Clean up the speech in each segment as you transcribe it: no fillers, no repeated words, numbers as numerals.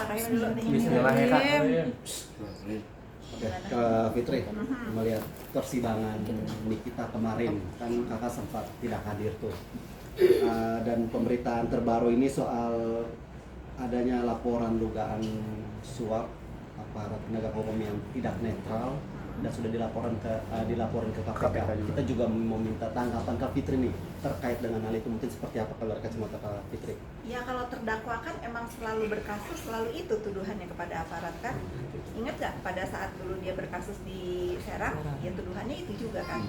Rahim dulu nih. Bismillahirrahmanirrahim. Oke, ke Fitri, melihat persidangan Nikita kemarin, kan kakak sempat tidak hadir tuh. Dan pemberitaan terbaru ini soal adanya laporan dugaan suap aparat penegak hukum yang tidak netral dan sudah dilaporin ke KPK. Kita juga meminta tanggapan Kak Fitri nih terkait dengan hal itu, mungkin seperti apa kalau dari kacamata Kak Fitri? Ya kalau terdakwa kan emang selalu berkasus, selalu itu tuduhannya kepada aparat kan. Ingat gak pada saat dulu dia berkasus di Serang, ya tuduhannya itu juga kan.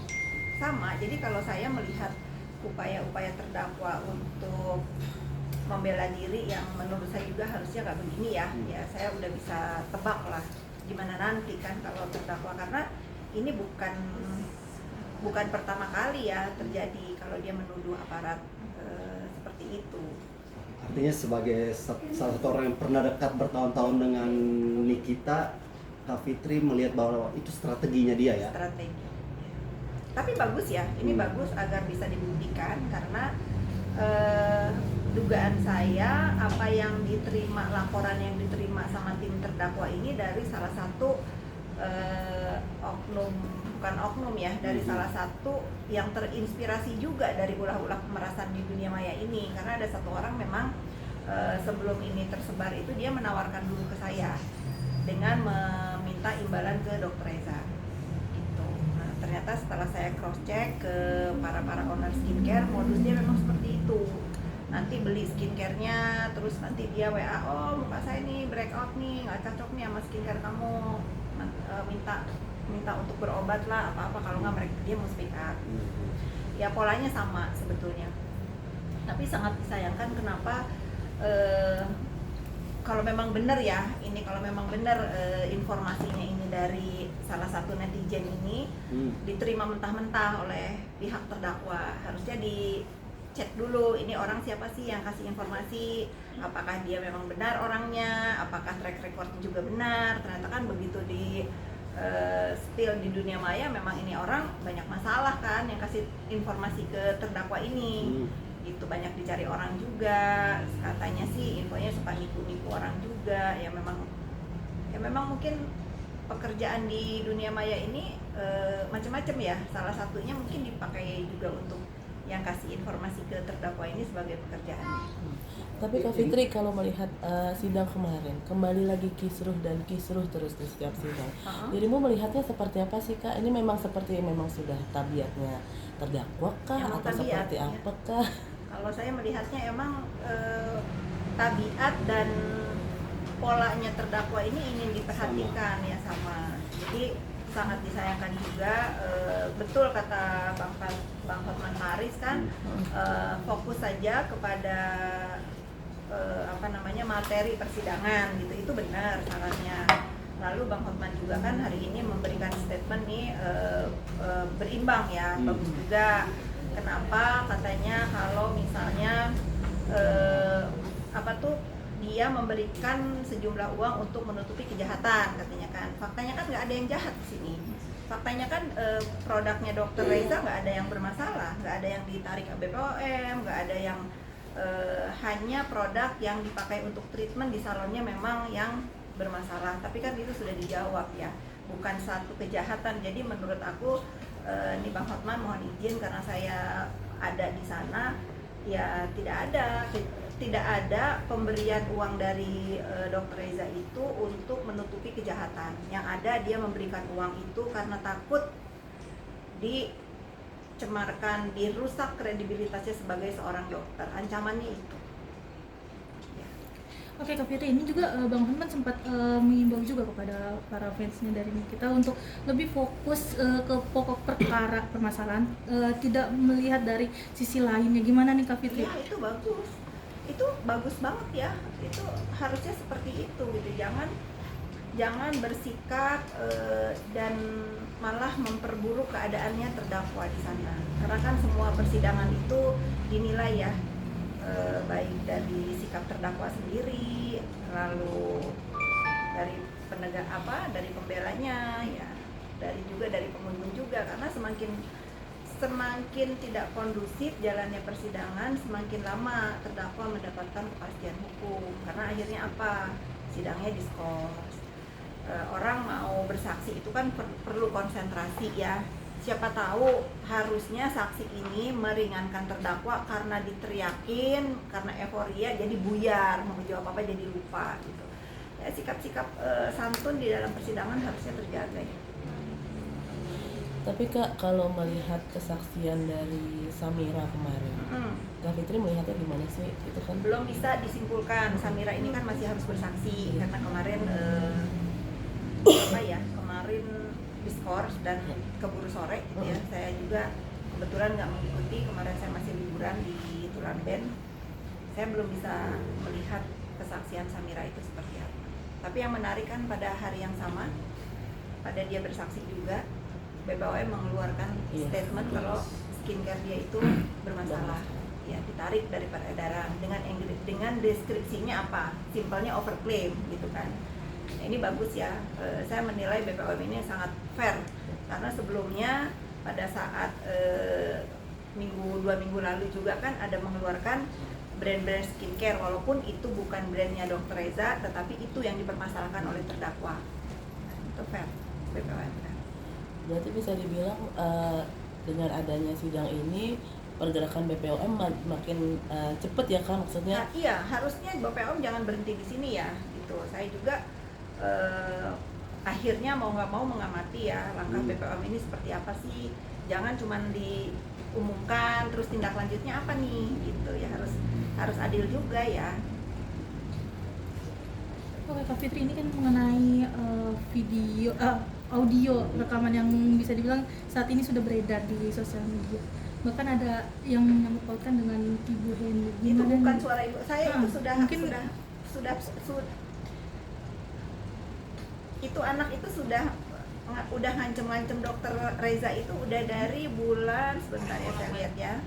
Sama, jadi kalau saya melihat upaya-upaya terdakwa untuk membela diri yang menurut saya juga harusnya nggak begini ya. Ya saya udah bisa tebak lah gimana nanti kan kalau terdakwa, karena ini bukan pertama kali ya terjadi kalau dia menuduh aparat seperti itu. Artinya sebagai salah satu orang yang pernah dekat bertahun-tahun dengan Nikita, Kak Fitri melihat bahwa itu strateginya dia ya? Strategi. Tapi bagus ya, ini bagus agar bisa dibuktikan karena dugaan saya apa yang diterima, laporan yang diterima sama tim terdakwa ini dari salah satu oknum ya, dari salah satu yang terinspirasi juga dari ulah-ulah pemerasan di dunia maya ini, karena ada satu orang memang sebelum ini tersebar itu dia menawarkan dulu ke saya dengan meminta imbalan ke Dr. Reza gitu. Nah ternyata setelah saya cross check ke para owner skincare, modusnya memang seperti itu. Nanti beli skincare-nya, terus nanti dia WA, oh muka saya nih breakout nih, nggak cocok nih sama skincare kamu, minta untuk berobat lah, apa-apa, kalau nggak mereka dia mau speak up. Ya polanya sama sebetulnya, tapi sangat disayangkan kenapa kalau memang benar ya, ini kalau memang benar informasinya ini dari salah satu netizen ini diterima mentah-mentah oleh pihak terdakwa, harusnya cek dulu ini orang siapa sih yang kasih informasi, apakah dia memang benar orangnya, apakah track recordnya juga benar. Ternyata kan begitu di spill di dunia maya, memang ini orang banyak masalah kan yang kasih informasi ke terdakwa ini. Itu banyak dicari orang juga, katanya sih infonya suka nipu-nipu orang juga. Ya memang mungkin pekerjaan di dunia maya ini macam-macam ya, salah satunya mungkin dipakai juga untuk yang kasih informasi ke terdakwa ini sebagai pekerjaan. Tapi Kak Fitri kalau melihat sidang kemarin, kembali lagi kisruh dan kisruh terus di setiap sidang. Dirimu melihatnya seperti apa sih Kak? Ini memang seperti memang sudah tabiatnya terdakwa kah Emang atau tabiat, seperti ya. apa kah? Kalau saya melihatnya emang tabiat dan polanya terdakwa ini ingin diperhatikan ya sama. Jadi sangat disayangkan juga, betul kata Bang Hotman Paris kan, fokus saja kepada materi persidangan gitu, itu benar sarannya. Lalu Bang Hotman juga kan hari ini memberikan statement nih berimbang ya, bagus juga. Kenapa katanya kalau misalnya dia memberikan sejumlah uang untuk menutupi kejahatan katanya kan. Faktanya kan nggak ada yang jahat di sini. Faktanya kan produknya Dr. Reza nggak ada yang bermasalah, nggak ada yang ditarik BPOM, nggak ada yang hanya produk yang dipakai untuk treatment di salonnya memang yang bermasalah. Tapi kan itu sudah dijawab ya, bukan satu kejahatan. Jadi menurut aku nih Bang Hotman mohon izin karena saya ada di sana, ya tidak ada pemberian uang dari Dr. Reza itu untuk menutupi kejahatan. Yang ada dia memberikan uang itu karena takut dicemarkan, dirusak kredibilitasnya sebagai seorang dokter. Ancamannya itu. Oke Kak Fitri, ini juga Bang Hotman sempat mengimbau juga kepada para fansnya dari Nikita untuk lebih fokus ke pokok perkara permasalahan, tidak melihat dari sisi lainnya. Gimana nih Kak Fitri? Ya itu bagus, itu bagus banget ya, itu harusnya seperti itu gitu. Jangan bersikap dan malah memperburuk keadaannya terdakwa di sana. Karena kan semua persidangan itu dinilai ya, baik dari sikap terdakwa sendiri, lalu dari dari pembelanya ya, dari pengunjung juga. Karena semakin tidak kondusif jalannya persidangan, semakin lama terdakwa mendapatkan kepastian hukum. Karena akhirnya apa? sidangnya diskors. Orang mau bersaksi itu kan perlu konsentrasi ya. Siapa tahu harusnya saksi ini meringankan terdakwa karena diteriakin, karena euforia jadi buyar, mau jawab apa jadi lupa gitu. Ya, sikap-sikap santun di dalam persidangan harusnya terjaga ya. Tapi Kak, kalau melihat kesaksian dari Samira kemarin, Kak Fitri melihatnya gimana sih? Itu kan Belum bisa disimpulkan, Samira ini kan masih harus bersaksi karena kemarin kemarin diskors dan keburu sore gitu ya. Saya juga kebetulan nggak mengikuti, kemarin saya masih liburan di Tulamben. Saya belum bisa melihat kesaksian Samira itu seperti apa. Tapi yang menarik kan pada hari yang sama, pada dia bersaksi juga, BPOM mengeluarkan statement kalau skincare dia itu bermasalah. Ya, ditarik dari peredaran dengan deskripsinya apa? Simpelnya overclaim gitu kan. Nah, ini bagus ya. Saya menilai BPOM ini sangat fair karena sebelumnya pada saat 2 minggu lalu juga kan ada mengeluarkan brand-brand skincare walaupun itu bukan brandnya Dr. Reza, tetapi itu yang dipermasalahkan oleh terdakwa. Nah, itu fair BPOM. berarti bisa dibilang dengan adanya sidang ini pergerakan BPOM makin cepet ya Kak, maksudnya? Nah, iya, harusnya BPOM jangan berhenti di sini ya, gitu. Saya juga akhirnya mau nggak mau mengamati ya langkah BPOM ini seperti apa sih. Jangan cuma diumumkan, terus tindak lanjutnya apa nih, gitu ya. Harus adil juga ya. Oke, Kak Fitri, ini kan mengenai audio rekaman yang bisa dibilang saat ini sudah beredar di sosial media. Bahkan ada yang menyangkut pautkan dengan Ibu Hendy. Itu bukan suara ibu saya, itu sudah itu anak itu udah ngancem-ngancem Dokter Reza itu udah dari bulan, sebentar ya saya lihat ya.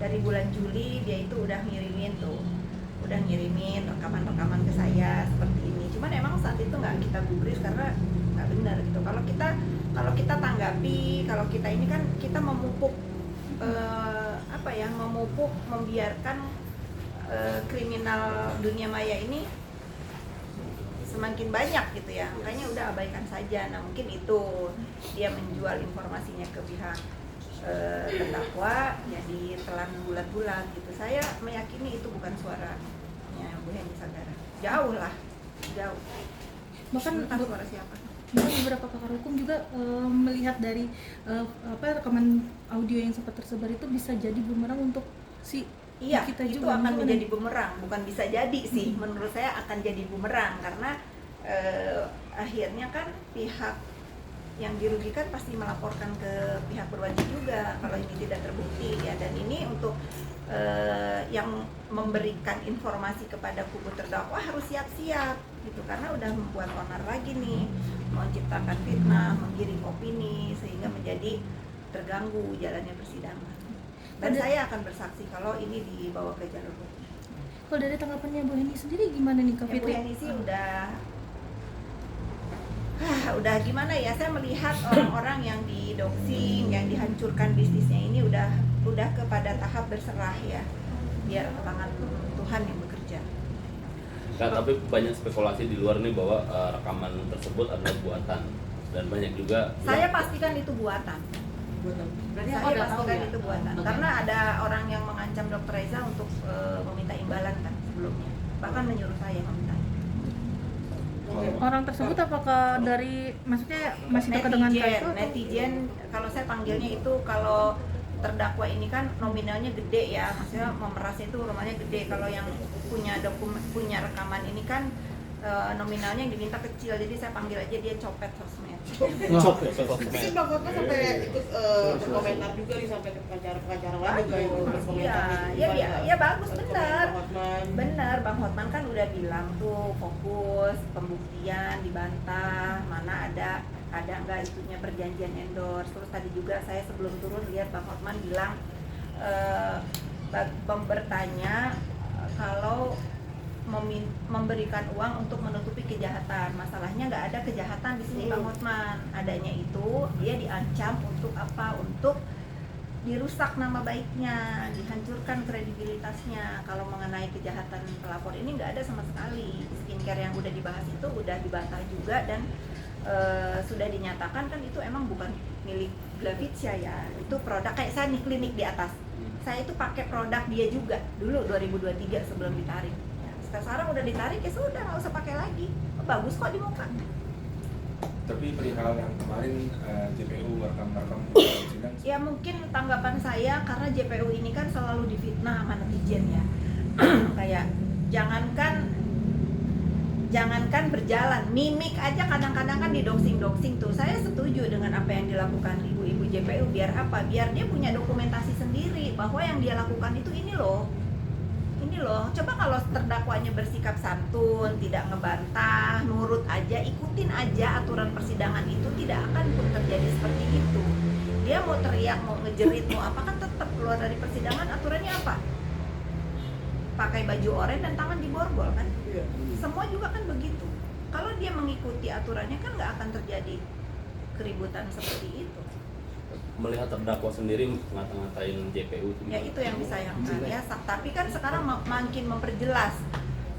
Dari bulan Juli dia itu udah ngirimin rekaman-rekaman ke saya seperti ini. Cuman emang saat itu nggak kita gubris karena nggak benar gitu. Kalau kita tanggapi, kalau kita ini kan kita memupuk membiarkan kriminal dunia maya ini semakin banyak gitu ya. Makanya udah abaikan saja. Nah, mungkin itu dia menjual informasinya ke pihak terdakwa jadi telan bulat-bulat gitu. Saya meyakini itu bukan suaranya Bu Hendy Sagara. Jauh. Bahkan suara siapa? Beberapa pakar hukum juga melihat dari rekaman audio yang sempat tersebar itu bisa jadi bumerang untuk si kita itu juga. Akan menjadi bumerang, bukan bisa jadi sih. Menurut saya akan jadi bumerang karena akhirnya kan pihak yang dirugikan pasti melaporkan ke pihak berwajib juga kalau ini tidak terbukti ya. Dan ini untuk yang memberikan informasi kepada kubu terdakwa harus siap-siap gitu karena udah membuat onar lagi nih, menciptakan fitnah, menggiring opini sehingga menjadi terganggu jalannya persidangan. Dan saya akan bersaksi kalau ini dibawa ke jalur hukum. Kalau dari tanggapannya Bu Hendy sendiri gimana nih Kak Fitri? Bu Hendy sih udah gimana ya, saya melihat orang-orang yang didoxing, yang dihancurkan bisnisnya ini udah kepada tahap berserah ya, biar tangan Tuhan yang bekerja. Nah, tapi banyak spekulasi di luar nih bahwa rekaman tersebut adalah buatan dan banyak juga. Saya pastikan itu buatan. Berarti Saya pastikan itu buatan. Karena ada orang yang mengancam Dr. Reza untuk meminta imbalan kan sebelumnya, bahkan menyuruh saya meminta. Orang tersebut apakah dari, maksudnya masih dekat dengan kasus? Netizen, kalau saya panggilnya itu, kalau terdakwa ini kan nominalnya gede ya, maksudnya memeras itu rumahnya gede. Kalau yang punya rekaman ini kan nominalnya yang diminta kecil, jadi saya panggil aja dia copet sosmed. Tapi Bang Hotman sampai ikut berkomentar juga nih, sampai ke pengacara lain juga yang berkomentar. Iya bagus, benar. Bang Hotman kan udah bilang tuh fokus pembuktian, dibantah mana ada nggak itunya perjanjian endorse. Terus tadi juga saya sebelum turun lihat Bang Hotman bilang bertanya kalau memberikan uang untuk menutupi kejahatan. Masalahnya nggak ada kejahatan di sini Bang Hotman. Adanya itu dia diancam untuk apa? Untuk dirusak nama baiknya, dihancurkan kredibilitasnya. Kalau mengenai kejahatan pelapor ini nggak ada sama sekali. Skincare yang udah dibahas itu udah dibantah juga dan sudah dinyatakan kan itu emang bukan milik Glavitsia ya. Itu produk kayak saya nih klinik di atas. Saya itu pakai produk dia juga dulu 2023 sebelum ditarik. Ya, sekarang udah ditarik ya sudah nggak usah pakai lagi. Oh, bagus kok di muka. Tapi perihal yang kemarin JPU merekam sidang. Ya mungkin tanggapan saya karena JPU ini kan selalu difitnah sama netizen ya. Kayak jangankan berjalan, mimik aja kadang-kadang kan didoxing tuh. Saya setuju dengan apa yang dilakukan ibu-ibu JPU. Biar apa? Biar dia punya dokumentasi sendiri bahwa yang dia lakukan itu ini loh. Coba kalau terdakwanya bersikap santun, tidak ngebantah, nurut aja, ikutin aja aturan persidangan itu, tidak akan pun terjadi seperti itu. Dia mau teriak, mau ngejerit, mau apa kan tetap keluar dari persidangan. Aturannya apa? Pakai baju oranye dan tangan diborgol kan? Semua juga kan begitu. Kalau dia mengikuti aturannya kan nggak akan terjadi keributan seperti itu. Melihat terdakwa sendiri ngata-ngatain JPU itu Ya itu yang disayangkan ya. Tapi kan sekarang makin memperjelas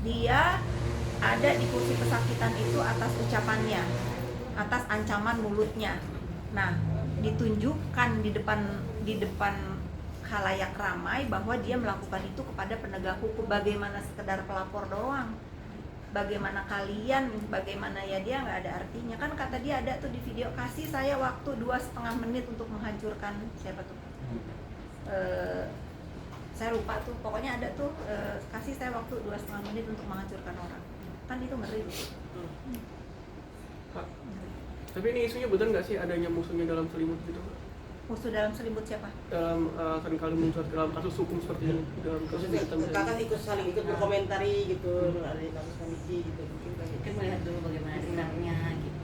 dia ada di kursi pesakitan itu atas ucapannya, atas ancaman mulutnya. Nah, ditunjukkan di depan khalayak ramai bahwa dia melakukan itu kepada penegak hukum. Bagaimana sekedar pelapor doang? Bagaimana kalian, bagaimana ya, dia nggak ada artinya kan. Kata dia ada tuh di video, kasih saya waktu 2,5 menit untuk menghancurkan siapa tuh, saya lupa tuh, pokoknya ada tuh, kasih saya waktu 2,5 menit untuk menghancurkan orang. Kan itu ngeri. Pak, tapi ini isunya betul nggak sih adanya musuhnya dalam selimut gitu? Musuh dalam selimut siapa? Dalam seringkali muncul dalam kasus hukum seperti ini, dalam kasus Maksudnya kita kakak ikut saling ikut berkomentari gitu, ada kasus komisi gitu, mungkin kayak Kan melihat dulu bagaimana sidangnya gitu.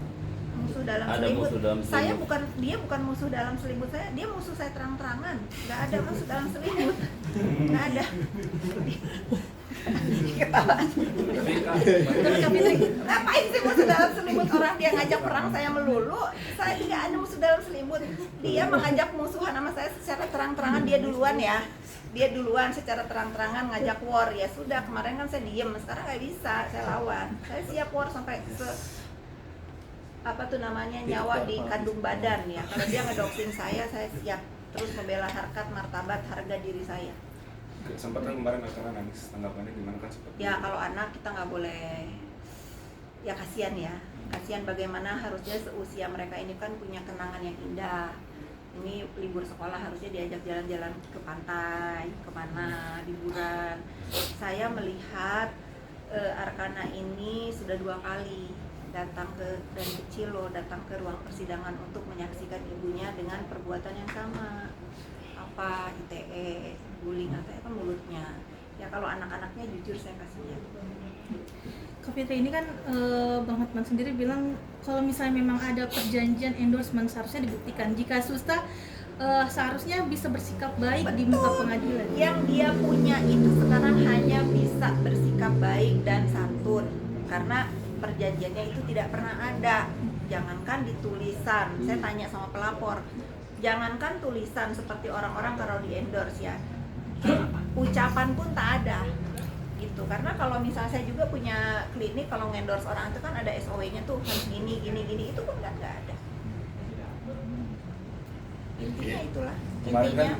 Musuh dalam Ada selimut. musuh dalam Saya selimut. dia bukan musuh dalam selimut saya, dia musuh saya terang-terangan. Nggak ada musuh dalam selimut, nggak ada. Ketawa. Ngapain sih musuh dalam selimut? Orang dia ngajak perang saya melulu. Saya nggak ada musuh dalam selimut. Dia mengajak musuhan sama saya secara terang-terangan. Dia duluan ya. Dia duluan secara terang-terangan ngajak war. Ya sudah, kemarin kan saya diem. Sekarang nggak bisa, saya lawan. Saya siap war sampai apa tuh namanya, nyawa di kandung badan ya. Kalau dia ngedoxing saya siap terus membela harkat, martabat, harga diri saya. Sempat kan kemarin acara nangis, tanggapannya gimana kan seperti Ya kalau anak kita nggak boleh, ya kasihan ya, kasihan bagaimana harusnya seusia mereka ini kan punya kenangan yang indah. Ini libur sekolah harusnya diajak jalan-jalan ke pantai, kemana, liburan. Saya melihat Arkana ini sudah 2 kali datang dari kecil loh, datang ke ruang persidangan untuk menyaksikan ibunya dengan perbuatan yang sama. Apa ITE, bullying atau apa mulutnya. Ya kalau anak-anaknya jujur saya kasihan. Kak Fitri, ini kan Bang Hotman sendiri bilang kalau misalnya memang ada perjanjian endorsement seharusnya dibuktikan. Jika Susta seharusnya bisa bersikap baik di muka pengadilan. Yang dia punya itu sekarang hanya bisa bersikap baik dan santun karena perjanjiannya itu tidak pernah ada. Jangankan di tulisan, saya tanya sama pelapor, jangankan tulisan seperti orang-orang kalau di endorse ya, ucapan pun tak ada gitu. Karena kalau misalnya saya juga punya klinik, kalau ngendorse orang itu kan ada SOW-nya tuh, harus gini, itu pun nggak ada. Intinya itulah, Kemarin kan intinya